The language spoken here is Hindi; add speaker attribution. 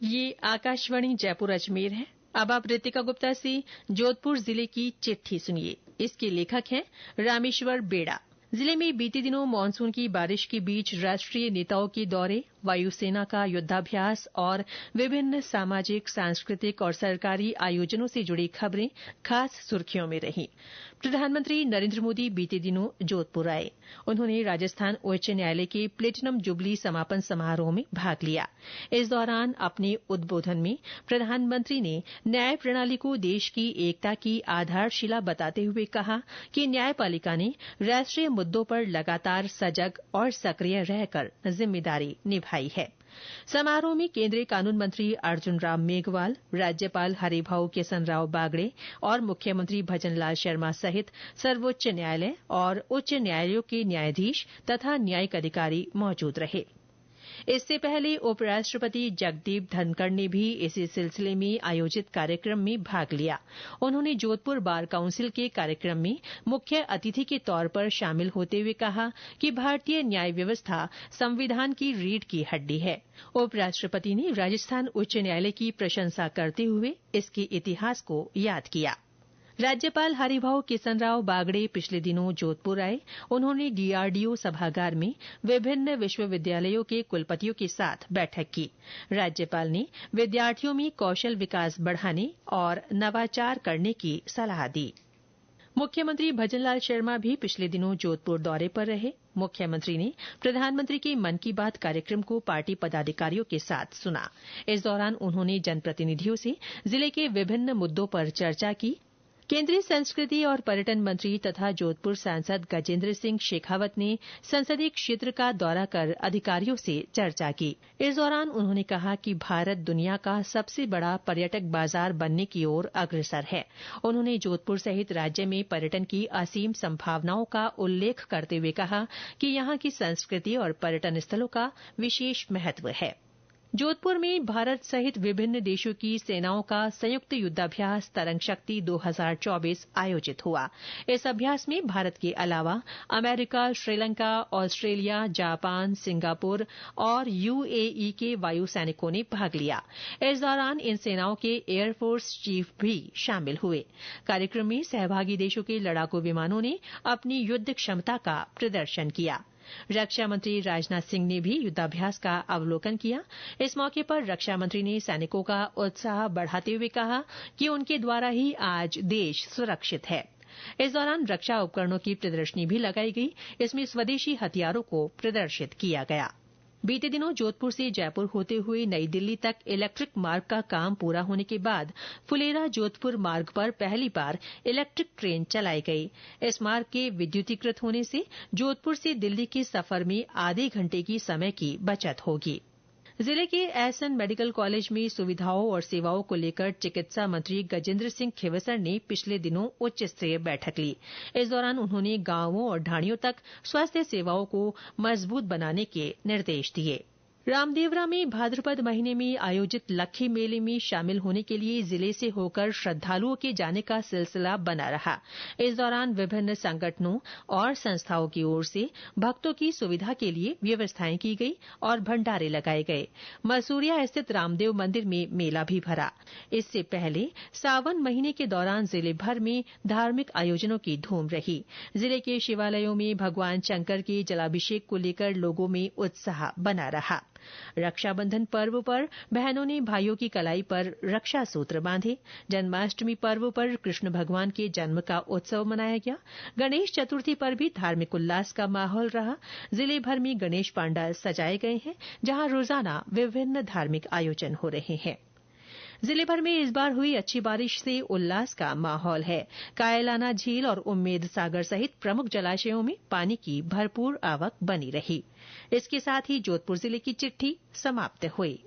Speaker 1: ये आकाशवाणी जयपुर अजमेर है। अब आप रितिका गुप्ता से जोधपुर जिले की चिट्ठी सुनिए। इसके लेखक हैं रामेश्वर बेड़ा। जिले में बीते दिनों मानसून की बारिश के बीच राष्ट्रीय नेताओं के दौरे, वायुसेना का युद्धाभ्यास और विभिन्न सामाजिक, सांस्कृतिक और सरकारी आयोजनों से जुड़ी खबरें खास सुर्खियों में रहीं। प्रधानमंत्री नरेंद्र मोदी बीते दिनों जोधपुर आए। उन्होंने राजस्थान उच्च न्यायालय के प्लेटिनम जुबली समापन समारोह में भाग लिया। इस दौरान अपने उद्बोधन में प्रधानमंत्री ने न्याय प्रणाली को देश की एकता की आधारशिला बताते हुए कहा कि न्यायपालिका ने राष्ट्रीय मुद्दों पर लगातार सजग और सक्रिय रहकर जिम्मेदारी निभाई है। समारोह में केंद्रीय कानून मंत्री अर्जुन राम मेघवाल, राज्यपाल हरिभाऊ किसनराव बागड़े और मुख्यमंत्री भजनलाल शर्मा सहित सर्वोच्च न्यायालय और उच्च न्यायालयों के न्यायाधीश तथा न्यायिक अधिकारी मौजूद रहे। इससे पहले उपराष्ट्रपति जगदीप धनखड़ ने भी इसी सिलसिले में आयोजित कार्यक्रम में भाग लिया। उन्होंने जोधपुर बार काउंसिल के कार्यक्रम में मुख्य अतिथि के तौर पर शामिल होते हुए कहा कि भारतीय न्याय व्यवस्था संविधान की रीढ़ की हड्डी है। उपराष्ट्रपति ने राजस्थान उच्च न्यायालय की प्रशंसा करते हुए इसके इतिहास को याद किया। राज्यपाल हरिभाऊ किसनराव बागड़े पिछले दिनों जोधपुर आए। उन्होंने डीआरडीओ सभागार में विभिन्न विश्वविद्यालयों के कुलपतियों के साथ बैठक की। राज्यपाल ने विद्यार्थियों में कौशल विकास बढ़ाने और नवाचार करने की सलाह दी। मुख्यमंत्री भजनलाल शर्मा भी पिछले दिनों जोधपुर दौरे पर रहे। मुख्यमंत्री ने प्रधानमंत्री के मन की बात कार्यक्रम को पार्टी पदाधिकारियों के साथ सुना। इस दौरान उन्होंने जनप्रतिनिधियों से जिले के विभिन्न मुद्दों पर चर्चा की। केंद्रीय संस्कृति और पर्यटन मंत्री तथा जोधपुर सांसद गजेंद्र सिंह शेखावत ने संसदीय क्षेत्र का दौरा कर अधिकारियों से चर्चा की। इस दौरान उन्होंने कहा कि भारत दुनिया का सबसे बड़ा पर्यटक बाजार बनने की ओर अग्रसर है। उन्होंने जोधपुर सहित राज्य में पर्यटन की असीम संभावनाओं का उल्लेख करते हुए कहा कि यहां की संस्कृति और पर्यटन स्थलों का विशेष महत्व है। जोधपुर में भारत सहित विभिन्न देशों की सेनाओं का संयुक्त युद्धाभ्यास तरंग शक्ति 2024 आयोजित हुआ। इस अभ्यास में भारत के अलावा America, Sri Lanka, Australia, Japan, Singapore और यूएई के वायु सैनिकों ने भाग लिया। इस दौरान इन सेनाओं के एयरफोर्स चीफ भी शामिल हुए। कार्यक्रम में सहभागी देशों के लड़ाकू विमानों ने अपनी युद्ध क्षमता का प्रदर्शन किया। रक्षा मंत्री राजनाथ सिंह ने भी युद्धाभ्यास का अवलोकन किया। इस मौके पर रक्षा मंत्री ने सैनिकों का उत्साह बढ़ाते हुए कहा कि उनके द्वारा ही आज देश सुरक्षित है। इस दौरान रक्षा उपकरणों की प्रदर्शनी भी लगाई गई। इसमें स्वदेशी हथियारों को प्रदर्शित किया गया। बीते दिनों जोधपुर से जयपुर होते हुए नई दिल्ली तक इलेक्ट्रिक मार्ग का काम पूरा होने के बाद फुलेरा जोधपुर मार्ग पर पहली बार इलेक्ट्रिक ट्रेन चलाई गई। इस मार्ग के विद्युतीकृत होने से जोधपुर से दिल्ली के सफर में आधे घंटे की समय की बचत होगी। जिले के एसएन मेडिकल कॉलेज में सुविधाओं और सेवाओं को लेकर चिकित्सा मंत्री गजेंद्र सिंह खींवसर ने पिछले दिनों उच्च स्तरीय बैठक ली। इस दौरान उन्होंने गांवों और ढाणियों तक स्वास्थ्य सेवाओं को मजबूत बनाने के निर्देश दिए। रामदेवरा में भाद्रपद महीने में आयोजित लक्खी मेले में शामिल होने के लिए जिले से होकर श्रद्धालुओं के जाने का सिलसिला बना रहा। इस दौरान विभिन्न संगठनों और संस्थाओं की ओर से भक्तों की सुविधा के लिए व्यवस्थाएं की गई और भंडारे लगाए गए। मसूरिया स्थित रामदेव मंदिर में मेला भी भरा। इससे पहले सावन महीने के दौरान जिले भर में धार्मिक आयोजनों की धूम रही। जिले के शिवालयों में भगवान शंकर के जलाभिषेक को लेकर लोगों में उत्साह बना रहा। रक्षाबंधन पर्व पर बहनों ने भाइयों की कलाई पर रक्षा सूत्र बांधे। जन्माष्टमी पर्व पर कृष्ण भगवान के जन्म का उत्सव मनाया गया। गणेश चतुर्थी पर भी धार्मिक उल्लास का माहौल रहा। जिले भर में गणेश पांडाल सजाए गए हैं, जहां रोजाना विभिन्न धार्मिक आयोजन हो रहे हैं। जिले भर में इस बार हुई अच्छी बारिश से उल्लास का माहौल है। कायलाना झील और उम्मेद सागर सहित प्रमुख जलाशयों में पानी की भरपूर आवक बनी रही। इसके साथ ही जोधपुर जिले की चिट्ठी समाप्त हुई।